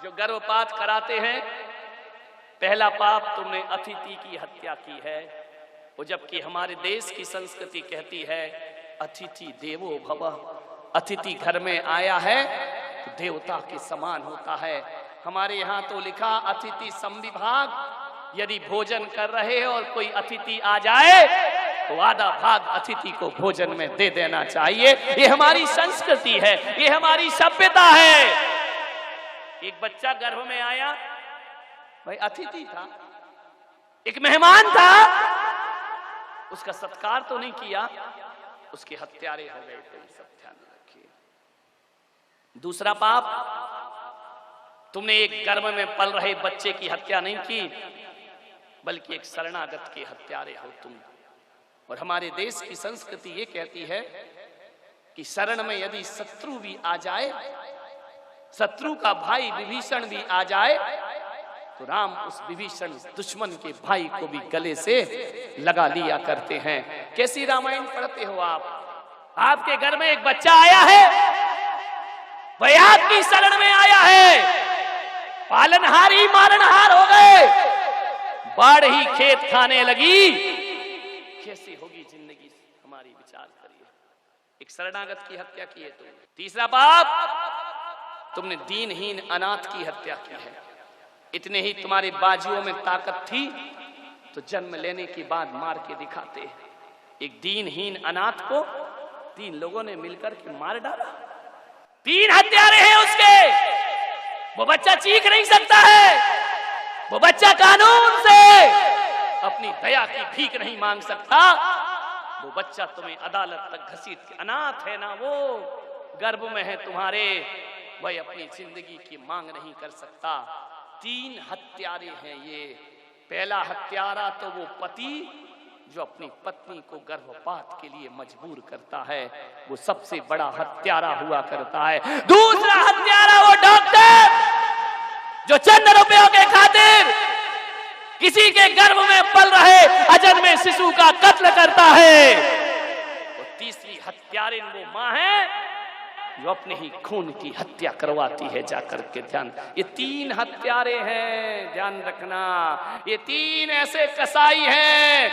जो गर्भपात कराते हैं, पहला पाप तुमने अतिथि की हत्या की है। वो जबकि हमारे देश की संस्कृति कहती है अतिथि देवो भव, अतिथि घर में आया है तो देवता के समान होता है। हमारे यहाँ तो लिखा अतिथि संविभाग, यदि भोजन कर रहे हैं और कोई अतिथि आ जाए तो आधा भाग अतिथि को भोजन में दे देना चाहिए। ये हमारी संस्कृति है, ये हमारी सभ्यता है। एक बच्चा गर्भ में आया, भाई अतिथि था, एक मेहमान था, उसका सत्कार तो नहीं किया, उसके हत्यारे हो गए। तो सब ध्यान रखिए। दूसरा पाप, तुमने एक गर्भ में पल रहे बच्चे की हत्या नहीं की, बल्कि एक शरणागत के हत्यारे हो तुम। और हमारे देश की संस्कृति ये कहती है कि शरण में यदि शत्रु भी आ जाए, शत्रु का भाई विभीषण भी आ जाए, तो राम उस विभीषण दुश्मन के भाई को भी गले से लगा लिया करते हैं। कैसी रामायण पढ़ते हो आप? आपके घर में एक बच्चा आया है, वह आपकी शरण में आया है, पालनहार ही मारनहार हो गए, बाढ़ ही खेत खाने लगी, कैसी होगी जिंदगी हमारी? विचार करिए। एक शरणागत की हत्या की है तुम। तीसरा पाप, तुमने दीनहीन अनाथ की हत्या की है। इतने ही तुम्हारी बाजुओं में ताकत थी तो जन्म लेने के बाद मार के दिखाते। एक दीनहीन अनाथ को 3 लोगों ने मिलकर के मार डाला। 3 हत्यारे हैं उसके। वो बच्चा चीख नहीं सकता है, वो बच्चा कानून से अपनी दया की भीख नहीं मांग सकता। वो बच्चा तुम्हें अदालत तक घसीट के, अनाथ है ना वो, गर्भ में है तुम्हारे, वह अपनी जिंदगी की मांग नहीं कर सकता। 3 हत्यारे हैं ये। पहला हत्यारा तो वो पति जो अपनी पत्नी को गर्भपात के लिए मजबूर करता है, वो सबसे बड़ा हत्यारा हुआ करता है। दूसरा हत्यारा वो डॉक्टर जो चंद रुपयों के खातिर किसी के गर्भ में पल रहे अजन्मे शिशु का कत्ल करता है। और तीसरी हत्यारिन वो मां है जो अपने ही खून की हत्या करवाती है जाकर के। ध्यान, ये 3 हत्यारे हैं, ध्यान रखना। ये 3 ऐसे कसाई हैं,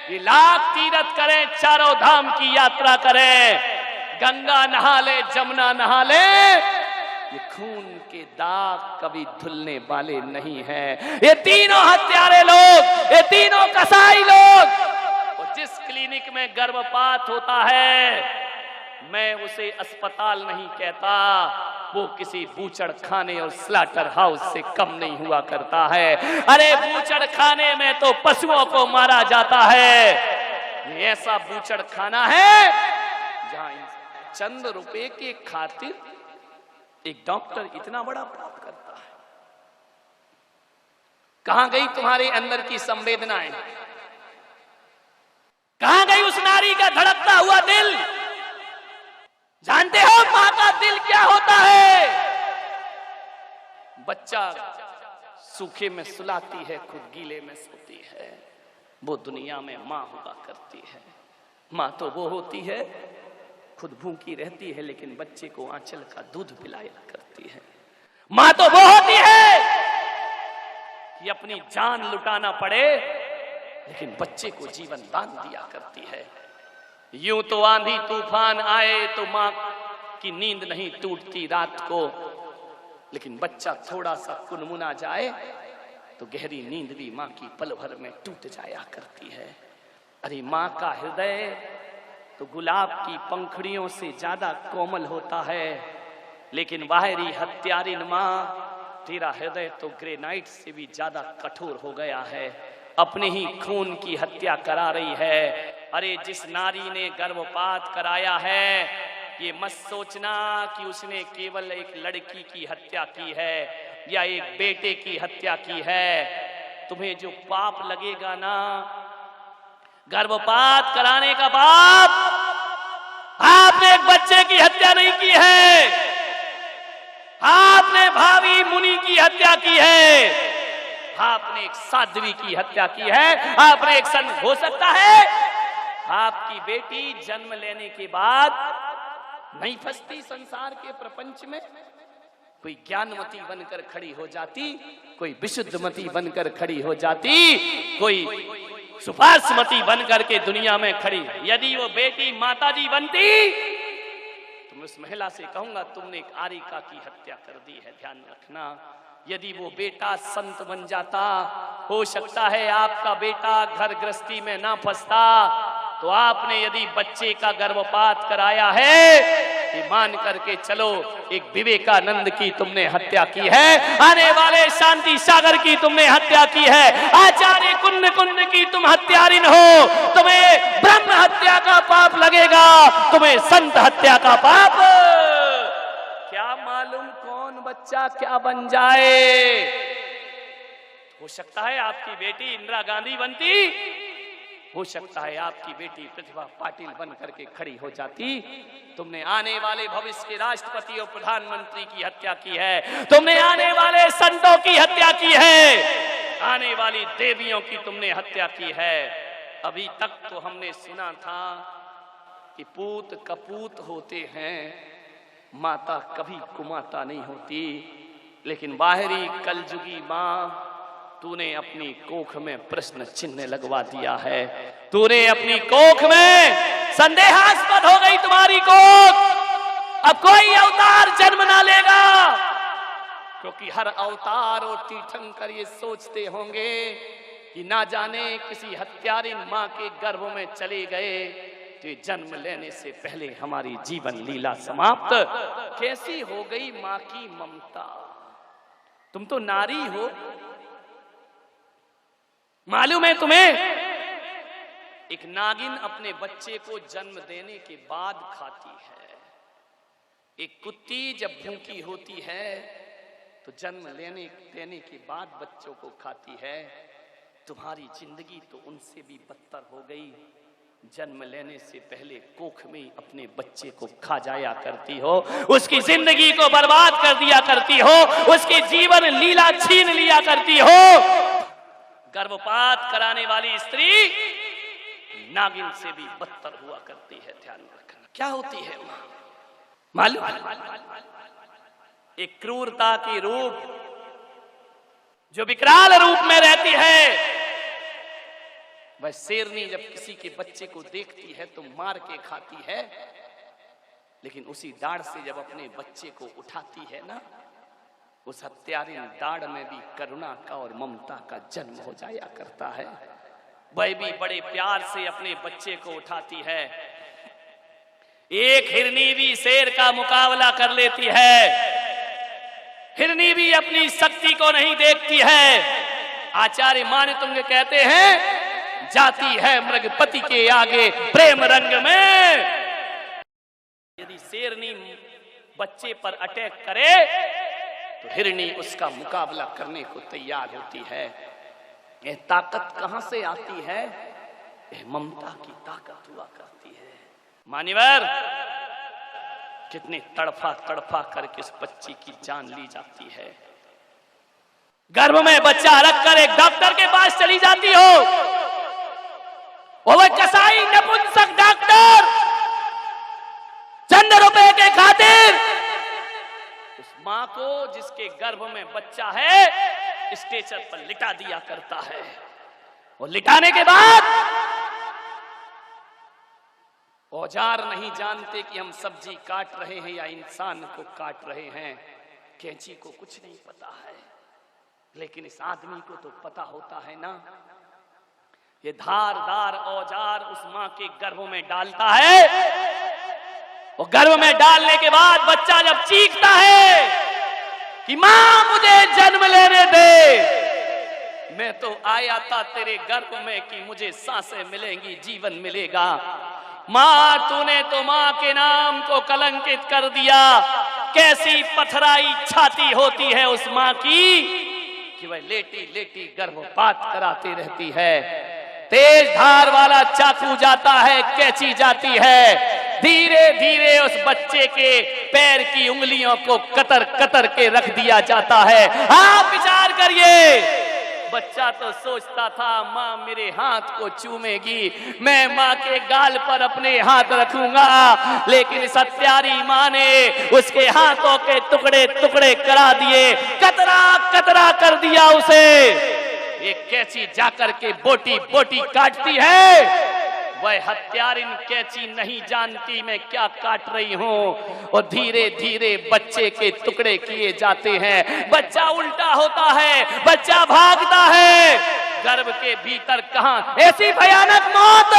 ये लाख तीरथ करें, चारों धाम की यात्रा करें, गंगा नहा ले, जमुना नहा ले, ये खून के दाग कभी धुलने वाले नहीं हैं। ये तीनों हत्यारे लोग, ये तीनों कसाई लोग। और जिस क्लिनिक में गर्भपात होता है, मैं उसे अस्पताल नहीं कहता, वो किसी बूचड़ खाने और स्लाटर हाउस से कम नहीं हुआ करता है। अरे बूचड़ खाने में तो पशुओं को मारा जाता है। ये ऐसा बूचड़ खाना है जहां चंद रुपए के खातिर एक डॉक्टर इतना बड़ा पाप करता है। कहां गई तुम्हारे अंदर की संवेदनाएं? कहां गई उस नारी का धड़कता हुआ दिल? जानते हो मां का दिल क्या होता है? बच्चा सूखे में सुलाती है, खुद गीले में सोती है। वो दुनिया में मां हुआ करती है। मां तो वो होती है खुद भूखी रहती है लेकिन बच्चे को आंचल का दूध पिलाया करती है। मां तो वो होती है कि अपनी जान लुटाना पड़े लेकिन बच्चे को जीवन दान दिया करती है। यूं तो आंधी तूफान आए तो मां की नींद नहीं टूटती रात को, लेकिन बच्चा थोड़ा सा कुनमुना जाए तो गहरी नींद भी मां की पल भर में टूट जाया करती है। अरे मां का हृदय तो गुलाब की पंखुड़ियों से ज्यादा कोमल होता है, लेकिन बाहरी हत्यारिन मां, तेरा हृदय तो ग्रेनाइट से भी ज्यादा कठोर हो गया है। अपने ही खून की हत्या करा रही है। अरे जिस नारी ने गर्भपात कराया है, ये मत सोचना कि उसने केवल एक लड़की की हत्या की है या एक बेटे की हत्या की है। तुम्हें जो पाप लगेगा ना, गर्भपात कराने का पाप, आपने एक बच्चे की हत्या नहीं की है, आपने भावी मुनि की हत्या की है, आपने एक साध्वी की हत्या की है, आपने एक सन, हो सकता है आपकी बेटी जन्म लेने के बाद नहीं फंसती संसार के प्रपंच में, कोई ज्ञानमती बनकर खड़ी हो जाती, कोई विशुद्धमती बनकर खड़ी हो जाती, कोई सुभाषमती बनकर के दुनिया में खड़ी। यदि वो बेटी माताजी बनती तो मैं उस महिला से कहूंगा तुमने एक आरिका की हत्या कर दी है, ध्यान रखना। यदि वो बेटा संत बन जाता, हो सकता है आपका बेटा घर गृहस्थी में ना फंसता, तो आपने यदि बच्चे का गर्भपात कराया है, मान करके चलो एक विवेकानंद की तुमने हत्या की है, आने वाले शांति सागर की तुमने हत्या की है, आचार्य कुंद कुंद की तुम हत्यारिन हो, तुम्हें ब्रह्म हत्या का पाप लगेगा, तुम्हें संत हत्या का पाप। क्या मालूम कौन बच्चा क्या बन जाए। हो सकता है आपकी बेटी इंदिरा गांधी बनती, हो सकता है आपकी बेटी प्रतिभा पाटिल बन करके खड़ी हो जाती। तुमने आने वाले भविष्य के राष्ट्रपति और प्रधानमंत्री की हत्या की है, तुमने आने वाले संतों की हत्या की है, आने वाली देवियों की तुमने हत्या की है। अभी तक तो हमने सुना था कि पूत कपूत होते हैं, माता कभी कुमाता नहीं होती, लेकिन बाहरी कलजुगी मां तूने अपनी कोख में प्रश्न चिन्ह लगवा दिया है, तूने अपनी कोख में संदेहास्पद हो गई तुम्हारी कोख। अब कोई अवतार जन्म ना लेगा, क्योंकि हर अवतार और तीर्थंकर ये सोचते होंगे कि ना जाने किसी हत्यारिन मां के गर्भ में चले गए तो जन्म लेने से पहले हमारी जीवन लीला समाप्त। कैसी हो गई मां की ममता। तुम तो नारी हो, मालूम है तुम्हें, एक नागिन अपने बच्चे को जन्म देने के बाद खाती है। एक कुत्ती जब भूखी होती है तो जन्म देने के बाद बच्चों को खाती है। तुम्हारी जिंदगी तो उनसे भी बदतर हो गई। जन्म लेने से पहले कोख में ही अपने बच्चे को खा जाया करती हो, उसकी जिंदगी को बर्बाद कर दिया करती हो, उसकी जीवन लीला छीन लिया करती हो। गर्भपात कराने वाली स्त्री नागिन से भी बदतर हुआ करती है, ध्यान रखना। क्या होती है मालूम? एक क्रूरता की रूप जो विकराल रूप में रहती है। वह शेरनी जब किसी के बच्चे को देखती है तो मार के खाती है, लेकिन उसी दाढ़ से जब अपने बच्चे को उठाती है ना, उस हत्यारिन दाढ़ में भी करुणा का और ममता का जन्म हो जाया करता है। वह भी बड़े प्यार से अपने बच्चे को उठाती है। एक हिरनी भी शेर का मुकाबला कर लेती है। हिरनी भी अपनी शक्ति को नहीं देखती है। आचार्य मानतुंग कहते हैं, जाती है मृगपति के आगे प्रेम रंग में। यदि शेरनी बच्चे पर अटैक करे तो हिरनी उसका मुकाबला करने को तैयार होती है। यह ताकत कहां से आती है? यह ममता की ताकत हुआ करती है। मान्यवर, कितनी तड़फा तड़फा करके उस बच्ची की जान ली जाती है। गर्भ में बच्चा रखकर एक डॉक्टर के पास चली जाती हो, और वह कसाई नपुंसक डॉक्टर चंद रुपए के खातिर उस मां को जिसके गर्भ में बच्चा है स्ट्रेचर पर लिटा दिया करता है। और लिटाने के बाद औजार नहीं जानते कि हम सब्जी काट रहे हैं या इंसान को काट रहे हैं। कैंची को कुछ नहीं पता है, लेकिन इस आदमी को तो पता होता है ना। ये धारदार औजार उस मां के गर्भ में डालता है, और गर्भ में डालने के बाद बच्चा जब चीखता है कि मां मुझे जन्म लेने दे, मैं तो आया था तेरे गर्भ में कि मुझे सांसें मिलेंगी, जीवन मिलेगा। मां, तूने तो मां के नाम को कलंकित कर दिया। कैसी पथराई छाती होती है उस मां की कि वह लेटी लेटी गर्भपात कराती रहती है। तेज धार वाला चाकू जाता है, कैंची जाती है, धीरे धीरे उस बच्चे के पैर की उंगलियों को कतर कतर के रख दिया जाता है। आप विचार करिए, बच्चा तो सोचता था माँ मेरे हाथ को चूमेगी, मैं माँ के गाल पर अपने हाथ रखूंगा, लेकिन इस हत्यारी माँ ने उसके हाथों के टुकड़े टुकड़े करा दिए, कतरा कतरा कर दिया उसे। एक कैंची जाकर के बोटी बोटी काटती है, वह हत्यारिन कैंची नहीं जानती मैं क्या काट रही हूं, और धीरे धीरे बच्चे के टुकड़े किए जाते हैं। बच्चा उल्टा होता है, बच्चा भागता है, गर्भ के भीतर कहां ऐसी भयानक मौत।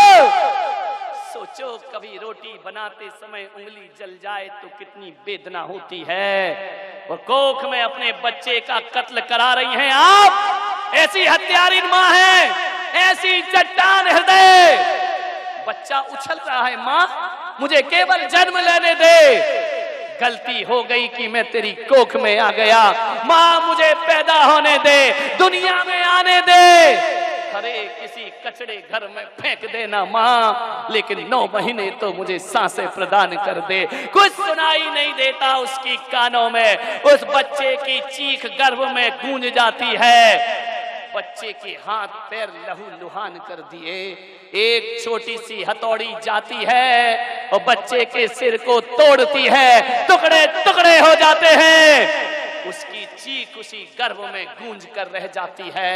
सोचो कभी रोटी बनाते समय उंगली जल जाए तो कितनी वेदना होती है। वो कोख में अपने बच्चे का कत्ल करा रही हैं आप, ऐसी हत्यारिन मां है, ऐसी चट्टान हृदय। बच्चा उछल रहा है, माँ मुझे केवल जन्म लेने दे, गलती हो गई कि मैं तेरी कोख में आ गया, माँ मुझे पैदा होने दे, दुनिया में आने दे, अरे किसी कचड़े घर में फेंक देना माँ, लेकिन 9 महीने तो मुझे सांसें प्रदान कर दे। कुछ सुनाई नहीं देता उसकी कानों में, उस बच्चे की चीख गर्भ में गूंज जाती है। बच्चे के हाथ पैर लहू लुहान कर दिए, एक छोटी सी हथौड़ी जाती है और बच्चे के सिर को तोड़ती है, टुकड़े टुकड़े हो जाते हैं, उसकी चीख उसी गर्भ में गूंज कर रह जाती है,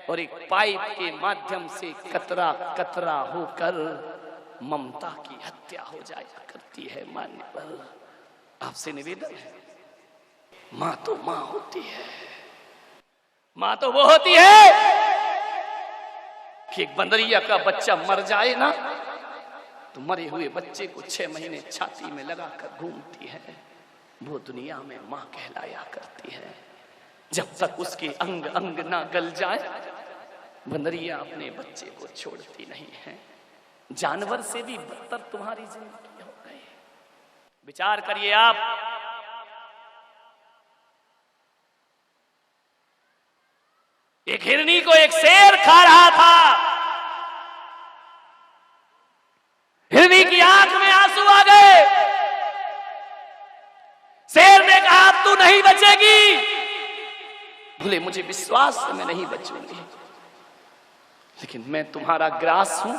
और एक पाइप के माध्यम से कतरा कतरा होकर ममता की हत्या हो जाया करती है। मान्यवर आपसे निवेदन है, मां तो मां होती है, मां तो वो होती है कि एक बंदरिया का बच्चा मर जाए ना तो मरे हुए बच्चे को 6 महीने छाती में लगाकर घूमती है, वो दुनिया में मां कहलाया करती है। जब तक उसके अंग अंग ना गल जाए बंदरिया अपने बच्चे को छोड़ती नहीं है। जानवर से भी बदतर तुम्हारी जिंदगी हो गई। विचार करिए आप, एक हिरनी को एक शेर खा रहा था, हिरनी की आंख में आंसू आ गए, शेर ने कहा तू नहीं बचेगी, बोले मुझे विश्वास है मैं नहीं बचूंगी, लेकिन मैं तुम्हारा ग्रास हूं,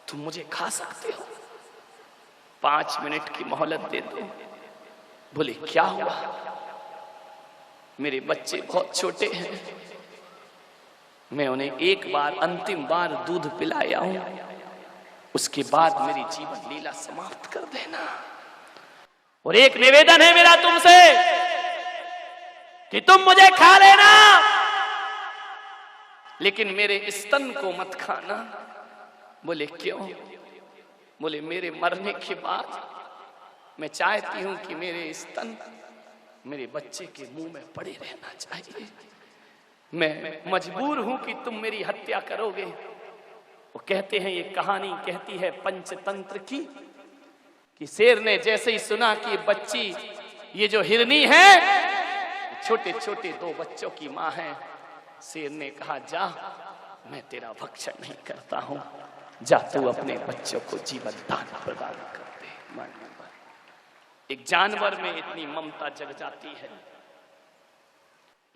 तुम मुझे खा सकते हो, 5 मिनट की मोहलत दे दो। बोले क्या हुआ, मेरे बच्चे बहुत छोटे हैं, मैं उन्हें एक बार अंतिम बार दूध पिलाया हूं, उसके बाद मेरी जीवन लीला समाप्त कर देना। और एक निवेदन है मेरा तुमसे कि तुम मुझे खा लेना, लेकिन मेरे स्तन को मत खाना। बोले क्यों? बोले मेरे मरने के बाद मैं चाहती हूं कि मेरे स्तन मेरे बच्चे के मुंह में पड़े रहना चाहिए, मैं मजबूर हूं कि तुम मेरी हत्या करोगे। वो कहते हैं, ये कहानी कहती है पंचतंत्र की, कि शेर ने जैसे ही सुना कि बच्ची ये जो हिरनी है छोटे छोटे 2 बच्चों की मां है, शेर ने कहा जा मैं तेरा भक्षण नहीं करता हूं, जा तू अपने बच्चों को जीवन दान प्रदान कर दे। एक जानवर में इतनी ममता जग जाती है,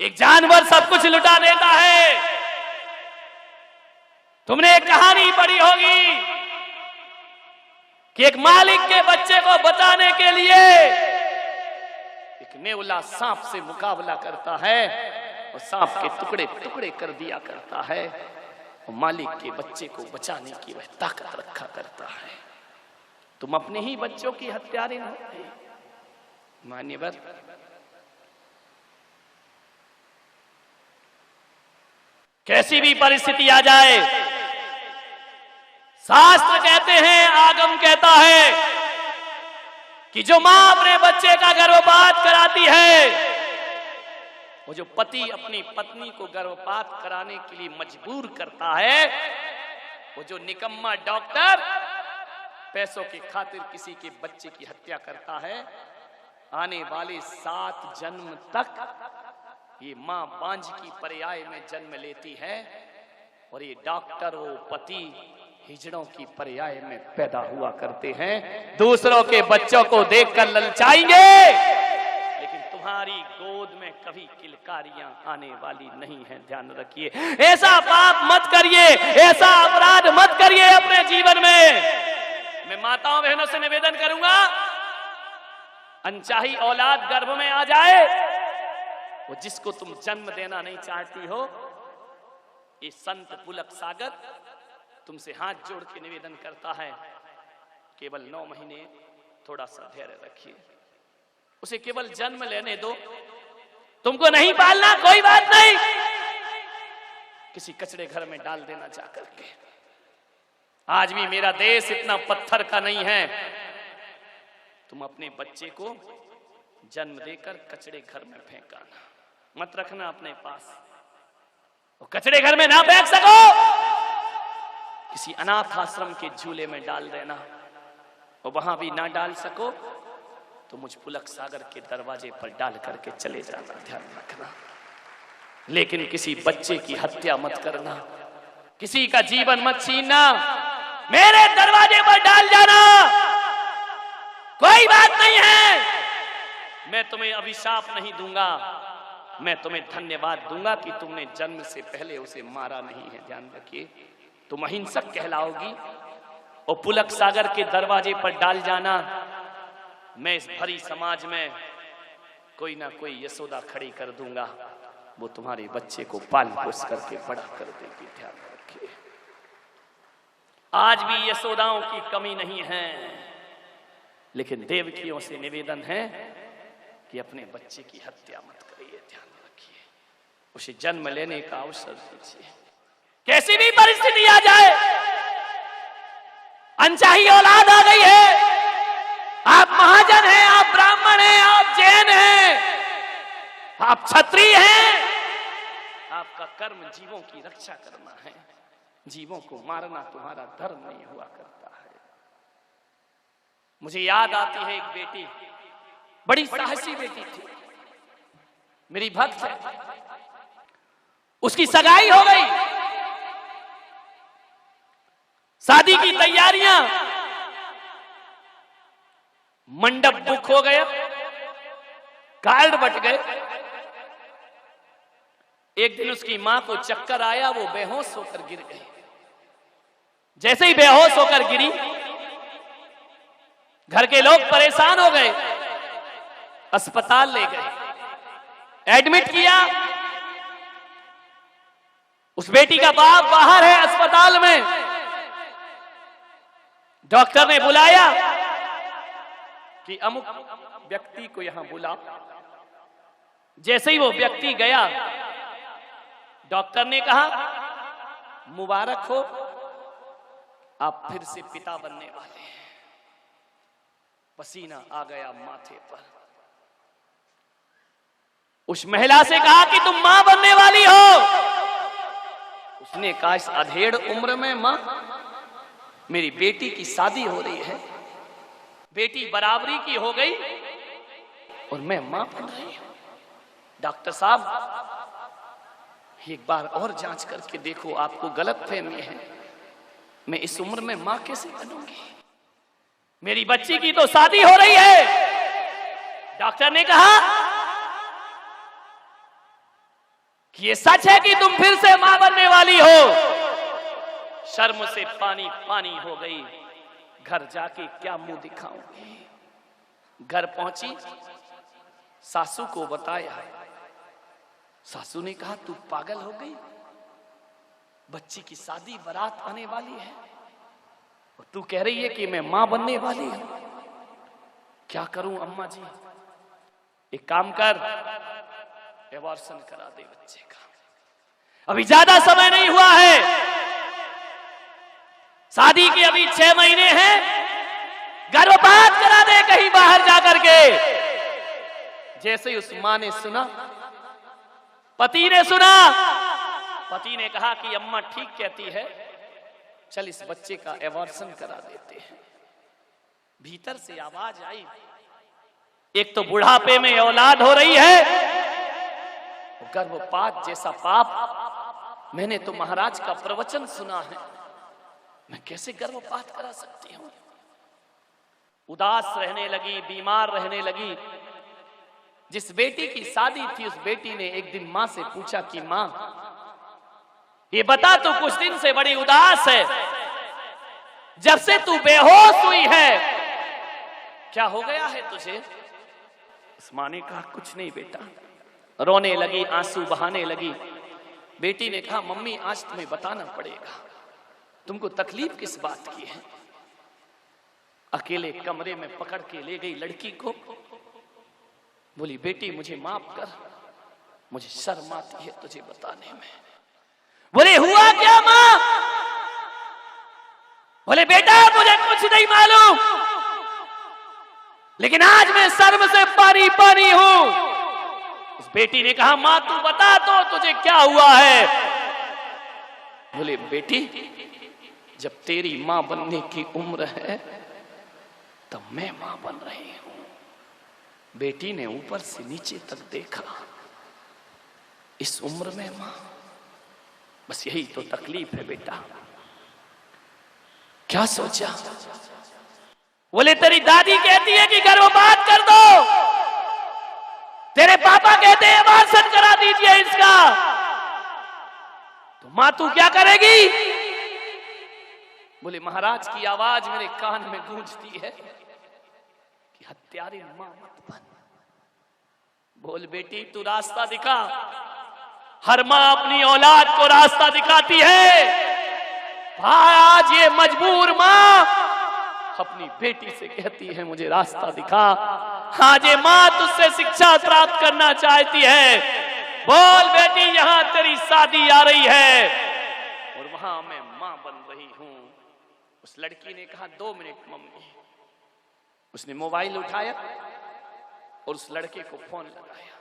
एक जानवर सब कुछ लुटा देता है। तुमने एक कहानी पढ़ी होगी कि एक मालिक के बच्चे को बचाने के लिए एक नेवला सांप से मुकाबला करता है और सांप के टुकड़े टुकड़े कर दिया करता है, और मालिक के बच्चे को बचाने की वह ताकत रखा करता है। तुम अपने ही बच्चों की हत्यारिन हो गए। मान्यवर कैसी भी परिस्थिति आ जाए, शास्त्र कहते हैं, आगम कहता है कि जो मां अपने बच्चे का गर्भपात कराती है, वो जो पति अपनी पत्नी को गर्भपात कराने के लिए मजबूर करता है, वो जो निकम्मा डॉक्टर पैसों की खातिर किसी के बच्चे की हत्या करता है, आने वाले 7 जन्म तक ये मां बांझ की पर्याय में जन्म लेती है, और ये डॉक्टर वो पति हिजड़ों की पर्याय में पैदा हुआ करते हैं। दूसरों के बच्चों को देखकर ललचाएंगे, लेकिन तुम्हारी गोद में कभी किलकारियां आने वाली नहीं है, ध्यान रखिए। ऐसा पाप मत करिए, ऐसा अपराध मत करिए अपने जीवन में। मैं माताओं बहनों से निवेदन करूंगा, अनचाही औलाद गर्भ में आ जाए, वो जिसको तुम जन्म देना नहीं चाहती हो, ये संत पुलक सागर तुमसे हाथ जोड़ के निवेदन करता है, केवल 9 महीने थोड़ा सा धैर्य रखिए, उसे केवल जन्म लेने दो। तुमको नहीं पालना कोई बात नहीं, किसी कचड़े घर में डाल देना जाकर के। आज भी मेरा देश इतना पत्थर का नहीं है। तुम अपने बच्चे को जन्म देकर कचड़े घर में फेंकाना मत रखना अपने पास। वो कचड़े घर में ना फेंक सको, किसी अनाथ आश्रम के झूले में डाल देना, और वहां भी ना डाल सको तो मुझ पुलक सागर के दरवाजे पर डाल करके चले जाना, ध्यान रखना। लेकिन किसी बच्चे की हत्या मत करना, किसी का जीवन मत छीनना, मेरे दरवाजे पर डाल जाना, कोई बात नहीं है। मैं तुम्हें अभिशाप नहीं दूंगा, मैं तुम्हें धन्यवाद दूंगा कि तुमने जन्म से पहले उसे मारा नहीं है, ध्यान रखिए। तुम अहिंसक कहलाओगी। और पुलक सागर के दरवाजे पर डाल जाना, मैं इस भरी समाज में कोई ना कोई यशोदा खड़ी कर दूंगा, वो तुम्हारे बच्चे को पाल पोस करके बड़ा कर देगी, ध्यान रखिए। आज भी यशोदाओं की कमी नहीं है, लेकिन देवकियों से निवेदन है कि अपने बच्चे की हत्या मत करिए, ध्यान रखिए। उसे जन्म लेने का अवसर दीजिए, कैसी भी परिस्थिति आ जाए। अनचाही औलाद आ गई है, आप महाजन हैं, आप ब्राह्मण हैं, आप जैन हैं, आप क्षत्रिय हैं, आपका कर्म जीवों की रक्षा करना है। जीवों को मारना तुम्हारा धर्म नहीं हुआ करता है। मुझे याद आती है एक बेटी, बड़ी साहसी बेटी थी, मेरी भक्त है, उसकी सगाई हो गई, शादी की तैयारियां, मंडप बुक हो गया, कार्ड बट गए। एक दिन उसकी मां को चक्कर आया, वो बेहोश होकर गिर गई। जैसे ही बेहोश होकर गिरी, घर के लोग परेशान हो गए, अस्पताल ले गए, एडमिट किया। उस बेटी का बाप बाहर है अस्पताल में, डॉक्टर ने बुलाया कि अमुक व्यक्ति को यहां बुलाओ। जैसे ही वो व्यक्ति गया, डॉक्टर ने कहा, मुबारक हो, आप फिर से पिता बनने वाले हैं। पसीना आ गया माथे पर। उस महिला से कहा कि तुम मां बनने वाली हो। उसने कहा, इस अधेड़ उम्र में मां, मेरी बेटी की शादी हो रही है, बेटी बराबरी की हो गई और मैं मां बन रही हूं। डॉक्टर साहब, एक बार और जांच करके देखो, आपको गलतफहमी है, मैं इस उम्र में मां कैसे बनूंगी? मेरी बच्ची की तो शादी हो रही है। डॉक्टर ने कहा कि ये सच है कि तुम फिर से मां बनने वाली हो। शर्म से पानी पानी हो गई, घर जाके क्या मुंह दिखाऊंगी। घर पहुंची, सासू को बताया। सासू ने कहा, तू पागल हो गई, बच्ची की शादी बारात आने वाली है और तू कह रही है कि मैं मां बनने वाली हूं। क्या करूं अम्मा जी? एक काम कर, एबॉर्शन करा दे बच्चे का। अभी ज्यादा समय नहीं हुआ है, शादी के अभी 6 महीने हैं, गर्भपात करा दे कहीं बाहर जाकर के। जैसे ही उस मां ने सुना, पति ने सुना, पति ने कहा कि अम्मा ठीक कहती है, चल इस बच्चे का एबॉर्शन करा देते हैं। भीतर से आवाज आई, एक तो बुढ़ापे में औलाद हो रही है, गर्भपात जैसा पाप। मैंने तो महाराज का प्रवचन सुना है, मैं कैसे गर्भपात करा सकती हूं? उदास रहने लगी, बीमार रहने लगी। जिस बेटी की शादी थी उस बेटी ने एक दिन मां से पूछा कि मां, ये बता तू कुछ दिन से बड़ी उदास है, जब से तू बेहोश हुई है क्या हो गया है तुझे? उस मां ने कहा कुछ नहीं बेटा। रोने लगी, आंसू बहाने लगी। बेटी ने कहा मम्मी आज तुम्हें बताना पड़ेगा, तुमको तकलीफ किस बात की है? अकेले कमरे में पकड़ के ले गई लड़की को, बोली बेटी मुझे माफ कर, मुझे शर्म आती है तुझे बताने में। बोले हुआ क्या मां? बोले बेटा मुझे कुछ नहीं मालूम, लेकिन आज मैं शर्म से पानी पानी हूं। उस बेटी ने कहा मां तू बता तो तुझे क्या हुआ है? बोले बेटी जब तेरी मां बनने की उम्र है तब मैं मां बन रही हूं। बेटी ने ऊपर से नीचे तक देखा, इस उम्र में मां, बस यही तो तकलीफ है बेटा। क्या सोचा? बोले तेरी दादी कहती है कि गर्भपात कर दो, तेरे पापा कहते हैं अबार्शन करा दीजिए इसका, तो मां तू क्या करेगी? बोले महाराज की आवाज मेरे कान में गूंजती है कि हत्यारे मां मत बन। बोल बेटी तू रास्ता दिखा। हर मां अपनी औलाद को रास्ता दिखाती है। आज ये मजबूर मां अपनी बेटी से कहती है मुझे रास्ता दिखा। आज ये मां तुझसे शिक्षा प्राप्त करना चाहती है। बोल बेटी यहां तेरी शादी आ रही है और वहां मैं मां बन रही हूं। उस लड़की ने कहा 2 मिनट मम्मी। उसने मोबाइल उठाया और उस लड़के को फोन लगाया।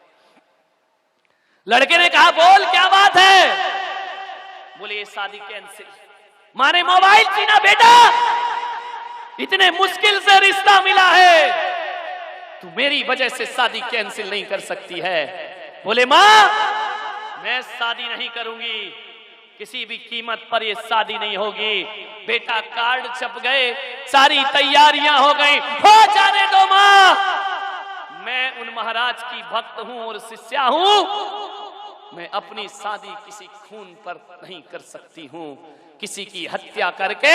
लड़के ने कहा बोल क्या बात है? बोले ये शादी कैंसिल। मां ने मोबाइल छीना, बेटा इतने मुश्किल से रिश्ता मिला है, तू मेरी वजह से शादी कैंसिल नहीं कर सकती है। बोले मां मैं शादी नहीं करूंगी, किसी भी कीमत पर ये शादी नहीं होगी। बेटा कार्ड छप गए, सारी तैयारियां हो गई, हो जाने दो मां। मैं उन महाराज की भक्त हूं और शिष्या हूं। मैं अपनी शादी किसी खून पर नहीं कर सकती हूं। किसी की हत्या करके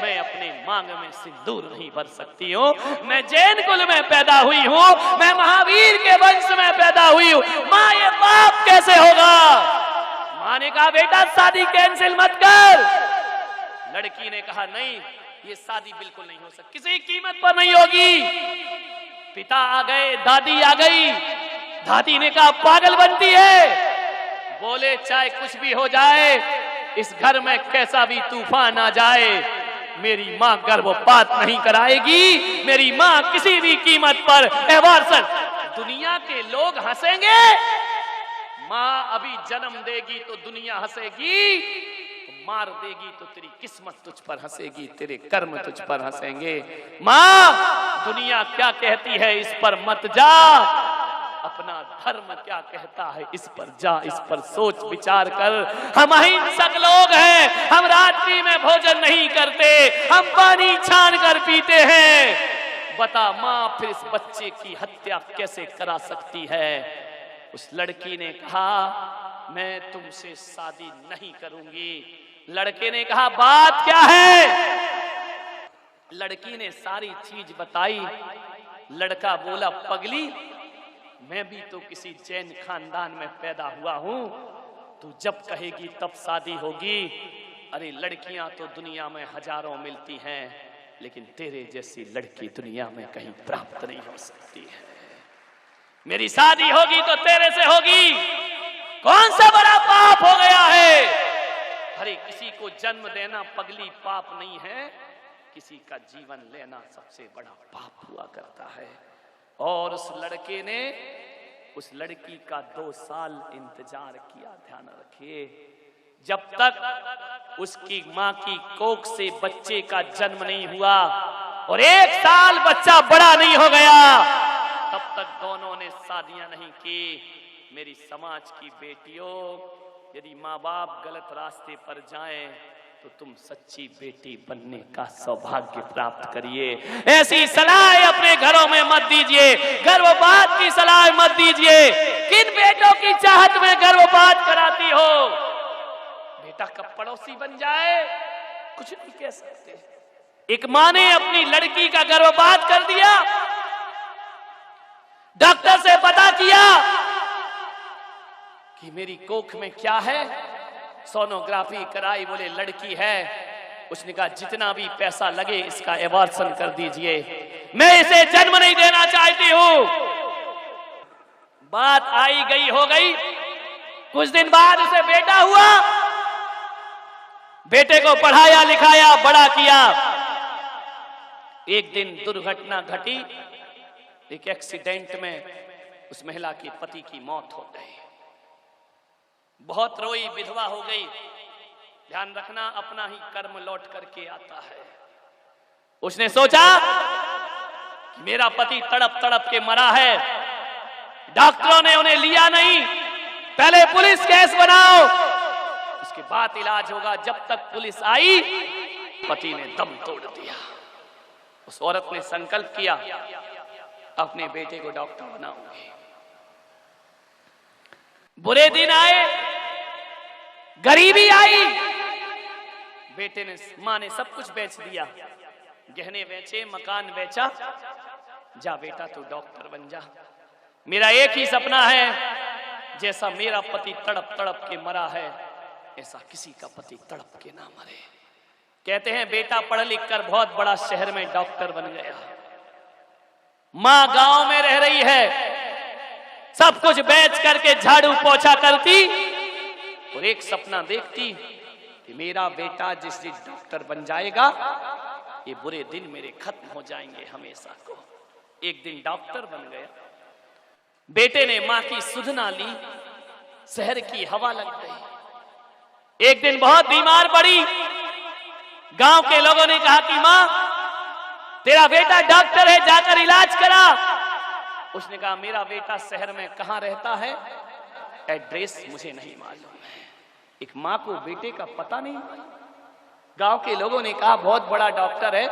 मैं अपने मांग में सिंदूर नहीं भर सकती हूं। मैं जैन कुल में पैदा हुई हूं, मैं महावीर के वंश में पैदा हुई हूं। मां ये पाप कैसे होगा? मां ने कहा बेटा शादी कैंसिल मत कर। लड़की ने कहा नहीं ये शादी बिल्कुल नहीं हो सकती, किसी कीमत पर नहीं होगी। पिता आ गए, दादी आ गई। दादी ने कहा पागल बनती है। बोले चाहे कुछ भी हो जाए, इस घर में कैसा भी तूफान आ जाए, मेरी मां गर्भपात नहीं कराएगी। मेरी मां किसी भी कीमत पर अबॉर्शन। दुनिया के लोग हंसेंगे, मां अभी जन्म देगी तो दुनिया हंसेगी, मार देगी तो तेरी किस्मत तुझ पर हंसेगी, तेरे कर्म तुझ पर हंसेंगे। मां दुनिया क्या कहती है इस पर मत जा, अपना धर्म क्या कहता है इस पर जा, इस पर सोच विचार कर। हम अहिंसक लोग हैं, हम रात्रि में भोजन नहीं करते, हम पानी छान कर पीते हैं। बता मां फिर इस बच्चे की हत्या कैसे करा सकती है? उस लड़की ने कहा मैं तुमसे शादी नहीं करूंगी। लड़के ने कहा बात क्या है? लड़की ने सारी चीज बताई। लड़का बोला पगली मैं भी तो किसी जैन खानदान में पैदा हुआ हूं, तू जब कहेगी तब शादी होगी। अरे लड़कियां तो दुनिया में हजारों मिलती हैं, लेकिन तेरे जैसी लड़की दुनिया में कहीं प्राप्त नहीं हो सकती है। मेरी शादी होगी तो तेरे से होगी। कौन सा बड़ा पाप हो गया है? अरे किसी को जन्म देना पगली पाप नहीं है, किसी का जीवन लेना सबसे बड़ा पाप हुआ करता है। और उस लड़के ने उस लड़की का 2 साल इंतजार किया। ध्यान रखिए, जब तक उसकी मां की कोख से बच्चे का जन्म नहीं हुआ और 1 साल बच्चा बड़ा नहीं हो गया, तब तक दोनों ने शादियां नहीं की। मेरी समाज की बेटियों, यदि माँ बाप गलत रास्ते पर जाएं तो तुम सच्ची बेटी बनने का सौभाग्य प्राप्त करिए। ऐसी सलाह अपने घरों में मत दीजिए, गर्भपात की सलाह मत दीजिए। किन बेटों की चाहत में गर्भपात कराती हो? बेटा कब पड़ोसी बन जाए कुछ नहीं कह सकते। एक मां ने अपनी लड़की का गर्भपात कर दिया, डॉक्टर से पता किया कि मेरी कोख में क्या है, सोनोग्राफी कराई, बोले लड़की है। उसने कहा जितना भी पैसा लगे इसका एबॉर्शन कर दीजिए, मैं इसे जन्म नहीं देना चाहती हूं। बात आई गई हो गई। कुछ दिन बाद उसे बेटा हुआ, बेटे को पढ़ाया लिखाया बड़ा किया। एक दिन दुर्घटना घटी, एक एक्सीडेंट में उस महिला के पति की मौत हो गई। बहुत रोई, विधवा हो गई। ध्यान रखना, अपना ही कर्म लौट करके आता है। उसने सोचा कि मेरा पति तड़प तड़प के मरा है, डॉक्टरों ने उन्हें लिया नहीं, पहले पुलिस केस बनाओ, उसके बाद इलाज होगा। जब तक पुलिस आई पति ने दम तोड़ दिया। उस औरत ने संकल्प किया अपने बेटे को डॉक्टर बनाऊंगी। बुरे दिन आए, गरीबी आई, बेटे ने, मां ने सब कुछ बेच दिया, गहने बेचे, मकान बेचा। जा बेटा तू डॉक्टर बन जा, मेरा एक ही सपना है, जैसा मेरा पति तड़प तड़प के मरा है ऐसा किसी का पति तड़प के ना मरे। कहते हैं बेटा पढ़ लिख कर बहुत बड़ा शहर में डॉक्टर बन गया, मां गांव में रह रही है, सब कुछ बेच करके झाड़ू पोछा करती और एक सपना देखती कि मेरा बेटा जिस दिन डॉक्टर बन जाएगा ये बुरे दिन मेरे खत्म हो जाएंगे हमेशा को। एक दिन डॉक्टर बन गया, बेटे ने मां की सुध ना ली, शहर की हवा लग गई। एक दिन बहुत बीमार पड़ी, गांव के लोगों ने कहा कि मां तेरा बेटा डॉक्टर है, जाकर इलाज करा। उसने कहा मेरा बेटा शहर में कहां रहता है, एड्रेस मुझे नहीं मालूम है। एक मां को बेटे का पता नहीं। गांव के लोगों ने कहा बहुत बड़ा डॉक्टर है,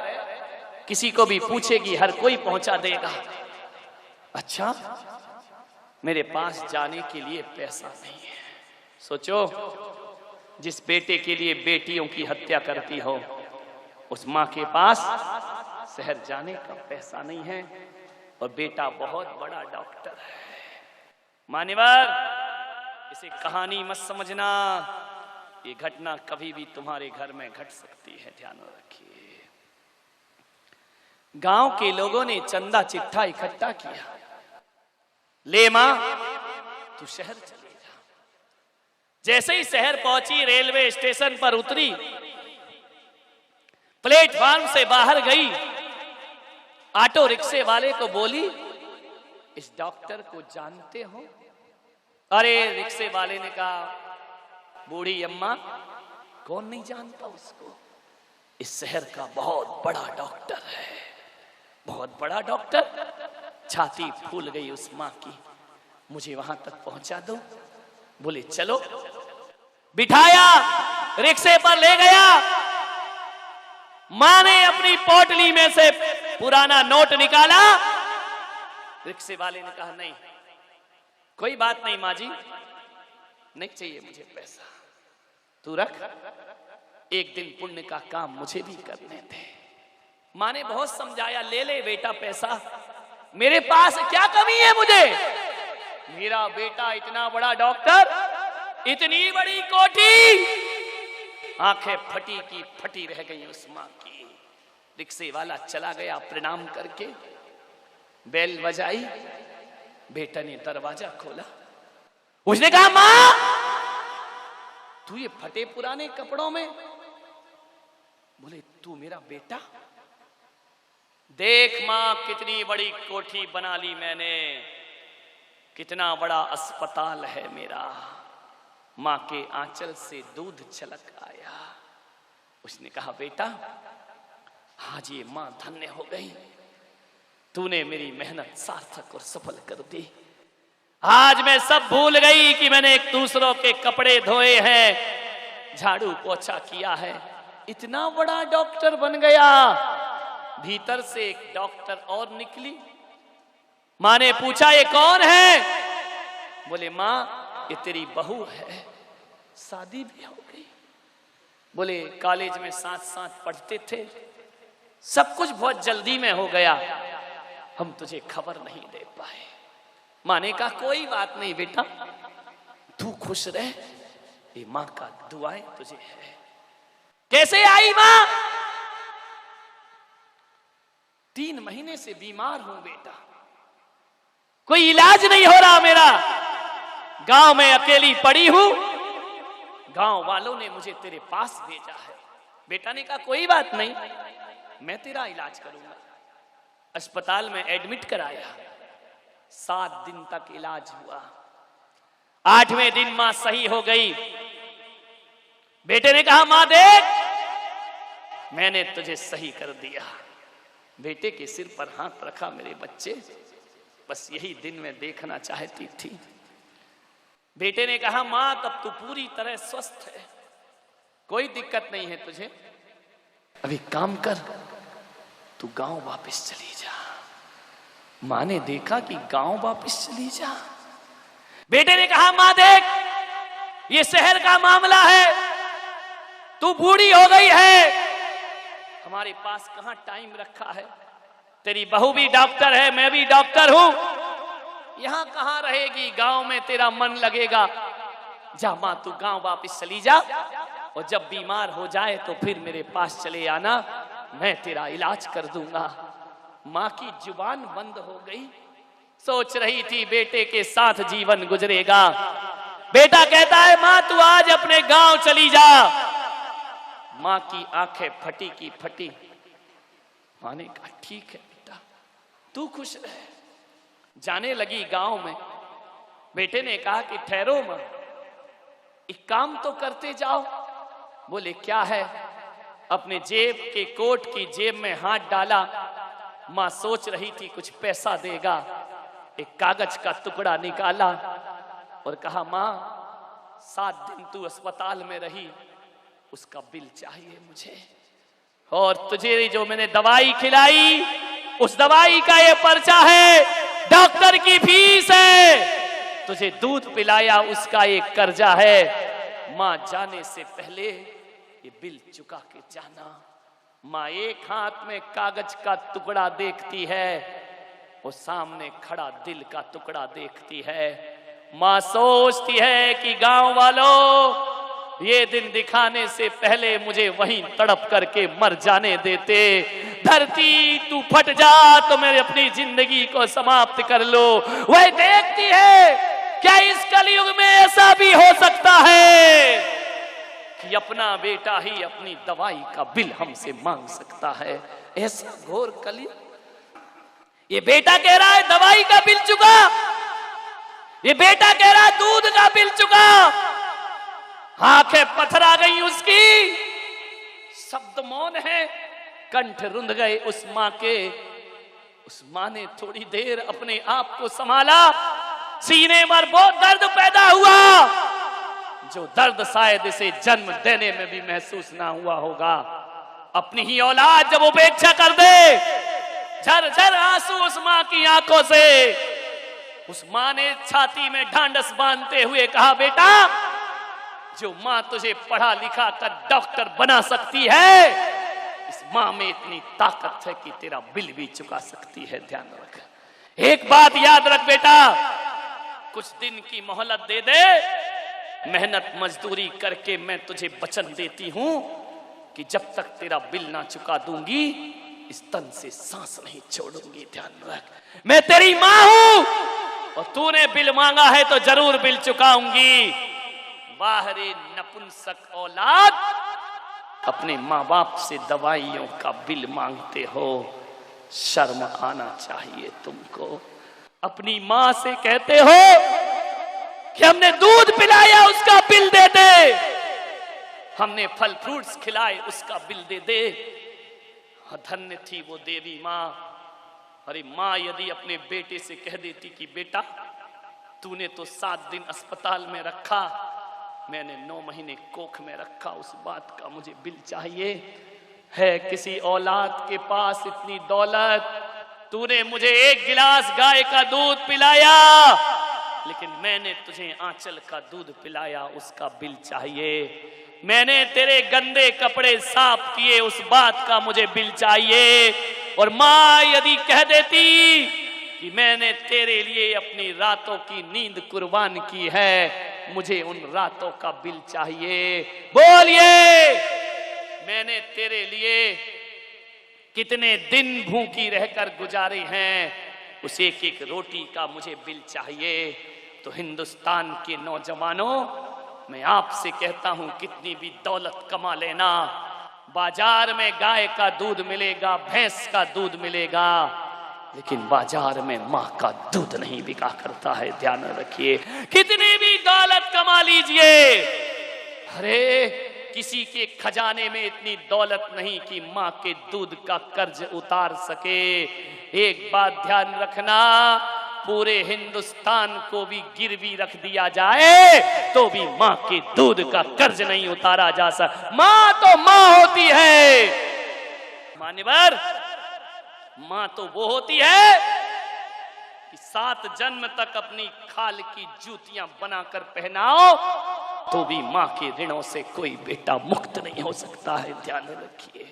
किसी को भी पूछेगी हर कोई पहुंचा देगा। अच्छा, मेरे पास जाने के लिए पैसा नहीं है। सोचो, जिस बेटे के लिए बेटियों की हत्या करती हो, उस मां के पास शहर जाने का पैसा नहीं है और बेटा बहुत बड़ा डॉक्टर है। मान्यवर, इसे कहानी मत समझना, ये घटना कभी भी तुम्हारे घर में घट सकती है, ध्यान रखिए। गांव के लोगों ने चंदा चिट्ठा इकट्ठा किया, ले मां तू शहर चले जा। जैसे ही शहर पहुंची, रेलवे स्टेशन पर उतरी, प्लेटफार्म से बाहर गई, ऑटो रिक्शे वाले को बोली इस डॉक्टर को जानते हो? अरे रिक्शे वाले ने कहा बूढ़ी अम्मा कौन नहीं जानता उसको, इस शहर का बहुत बड़ा डॉक्टर है, बहुत बड़ा डॉक्टर। छाती फूल गई उस मां की, मुझे वहां तक पहुंचा दो। बोले चलो, बिठाया, रिक्शे पर ले गया। मां ने अपनी पोटली में से पुराना नोट निकाला। रिक्शे वाले ने कहा नहीं, कोई बात नहीं मां जी, नहीं चाहिए मुझे पैसा, तू रख, एक दिन पुण्य का काम मुझे भी करने दे। मां ने बहुत समझाया, ले ले बेटा पैसा, मेरे पास क्या कमी है मुझे, मेरा बेटा इतना बड़ा डॉक्टर, इतनी बड़ी कोठी। आंखें फटी की फटी रह गई उस मां की। रिक्शे वाला चला गया, प्रणाम करके बेल बजाई, बेटा ने दरवाजा खोला। उसने कहा मां तू ये फटे पुराने कपड़ों में? बोले तू मेरा बेटा? देख मां कितनी बड़ी कोठी बना ली मैंने, कितना बड़ा अस्पताल है मेरा। मां के आंचल से दूध छलक आया। उसने कहा बेटा आज ये मां धन्य हो गई, तूने मेरी मेहनत सार्थक और सफल कर दी। आज मैं सब भूल गई कि मैंने एक दूसरों के कपड़े धोए हैं, झाड़ू पोछा किया है। इतना बड़ा डॉक्टर बन गया। भीतर से एक डॉक्टर और निकली। मां ने पूछा ये कौन है? बोले मां ये तेरी बहू है, शादी भी हो गई। बोले कॉलेज में साथ साथ पढ़ते थे, सब कुछ बहुत जल्दी में हो गया, हम तुझे खबर नहीं दे पाए। मां ने कहा कोई बात नहीं बेटा, तू खुश रह, ये मां का दुआएं तुझे है। कैसे आई मां? 3 महीने से बीमार हूं बेटा, कोई इलाज नहीं हो रहा मेरा, गांव में अकेली पड़ी हूं, गांव वालों ने मुझे तेरे पास भेजा है। बेटा ने कहा कोई बात नहीं, मैं तेरा इलाज करूंगा। अस्पताल में एडमिट कराया, 7 दिन तक इलाज हुआ। 8वें दिन मां सही हो गई। बेटे ने कहा मां देख, मैंने तुझे सही कर दिया। बेटे के सिर पर हाथ रखा, मेरे बच्चे बस यही दिन मैं देखना चाहती थी। बेटे ने कहा मां तब तू पूरी तरह स्वस्थ है, कोई दिक्कत नहीं है तुझे, अभी काम कर, तू गांव वापस चली जा। मां ने देखा कि गांव वापस चली जा। बेटे ने कहा मां देख, ये शहर का मामला है, तू बूढ़ी हो गई है, हमारे पास कहां टाइम रखा है, तेरी बहू भी डॉक्टर है, मैं भी डॉक्टर हूं, यहां कहां रहेगी, गांव में तेरा मन लगेगा। जा मां तू गांव वापस चली जा, और जब बीमार हो जाए तो फिर मेरे पास चले आना, मैं तेरा इलाज कर दूंगा। मां की जुबान बंद हो गई, सोच रही थी बेटे के साथ जीवन गुजरेगा। बेटा कहता है मां तू आज अपने गांव चली जा। मां की आंखें फटी की फटी। मां ने कहा ठीक है बेटा, तू खुश रह। जाने लगी गांव में। बेटे ने कहा कि ठहरो मां, एक काम तो करते जाओ। बोले क्या है? अपने जेब के कोट की जेब में हाथ डाला। मां सोच रही थी कुछ पैसा देगा, एक कागज का टुकड़ा निकाला और कहा मां 7 दिन तू अस्पताल में रही, उसका बिल चाहिए मुझे, और तुझे जो मैंने दवाई खिलाई उस दवाई का ये पर्चा है, डॉक्टर की फीस है, तुझे दूध पिलाया उसका एक कर्जा है। मां जाने से पहले ये बिल चुका के जाना। मां एक हाथ में कागज का टुकड़ा देखती है, वो सामने खड़ा दिल का टुकड़ा देखती है। मां सोचती है कि गांव वालों, ये दिन दिखाने से पहले मुझे वहीं तड़प करके मर जाने देते। धरती तू फट जा तो मैं अपनी जिंदगी को समाप्त कर लो। वह देखती है क्या इस कलयुग में ऐसा भी हो सकता है कि अपना बेटा ही अपनी दवाई का बिल हमसे मांग सकता है। ऐसा घोर कलयुग। ये बेटा कह रहा है दवाई का बिल चुका, ये बेटा कह रहा है दूध का बिल चुका। आंखें पत्थर आ गई उसकी, शब्द मौन है, कंठ रुंध गए उस मां के। उस मां ने थोड़ी देर अपने आप को संभाला। सीने में बहुत दर्द पैदा हुआ, जो दर्द शायद इसे जन्म देने में भी महसूस ना हुआ होगा। अपनी ही औलाद जब उपेक्षा कर दे, झरझर आंसू उस मां की आंखों से। उस मां ने छाती में ढांढस बांधते हुए कहा बेटा, जो मां तुझे पढ़ा लिखा कर डॉक्टर बना सकती है, इस मां में इतनी ताकत है कि तेरा बिल भी चुका सकती है। ध्यान रख, एक बात याद रख बेटा, कुछ दिन की मोहलत दे दे, मेहनत मजदूरी करके मैं तुझे वचन देती हूं कि जब तक तेरा बिल ना चुका दूंगी, इस तन से सांस नहीं छोड़ूंगी। ध्यान रख, मैं तेरी मां हूं और तूने बिल मांगा है तो जरूर बिल चुकाऊंगी। बाहरी नपुंसक औलाद, अपने मां बाप से दवाइयों का बिल मांगते हो, शर्म आना चाहिए तुमको। अपनी मां से कहते हो कि हमने दूध पिलाया उसका बिल दे दे, हमने फल फ्रूट्स खिलाए उसका बिल दे दे। धन्य थी वो देवी मां। अरे मां यदि अपने बेटे से कह देती कि बेटा तूने तो 7 दिन अस्पताल में रखा, मैंने 9 महीने कोख में रखा, उस बात का मुझे बिल चाहिए। है किसी औलाद के पास इतनी दौलत, तूने मुझे 1 गिलास गाय का दूध पिलाया, लेकिन मैंने तुझे आंचल का दूध पिलाया, उसका बिल चाहिए। मैंने तेरे गंदे कपड़े साफ किए, उस बात का मुझे बिल चाहिए। और माँ यदि कह देती कि मैंने तेरे लिए अपनी रातों की नींद कुर्बान की है, मुझे उन रातों का बिल चाहिए। बोलिए, मैंने तेरे लिए कितने दिन भूखी रहकर गुजारे हैं, उस एक एक रोटी का मुझे बिल चाहिए। तो हिंदुस्तान के नौजवानों, मैं आपसे कहता हूं, कितनी भी दौलत कमा लेना, बाजार में गाय का दूध मिलेगा, भैंस का दूध मिलेगा, लेकिन बाजार में मां का दूध नहीं बिका करता है। ध्यान रखिए, कितनी भी दौलत कमा लीजिए, अरे किसी के खजाने में इतनी दौलत नहीं कि मां के दूध का कर्ज उतार सके। एक बात ध्यान रखना, पूरे हिंदुस्तान को भी गिरवी रख दिया जाए तो भी मां के दूध का कर्ज नहीं उतारा जा सकता। मां तो मां होती है, मान्यवर, मां तो वो होती है कि 7 जन्म तक अपनी खाल की जूतियां बनाकर पहनाओ तो भी मां के ऋणों से कोई बेटा मुक्त नहीं हो सकता है। ध्यान रखिए।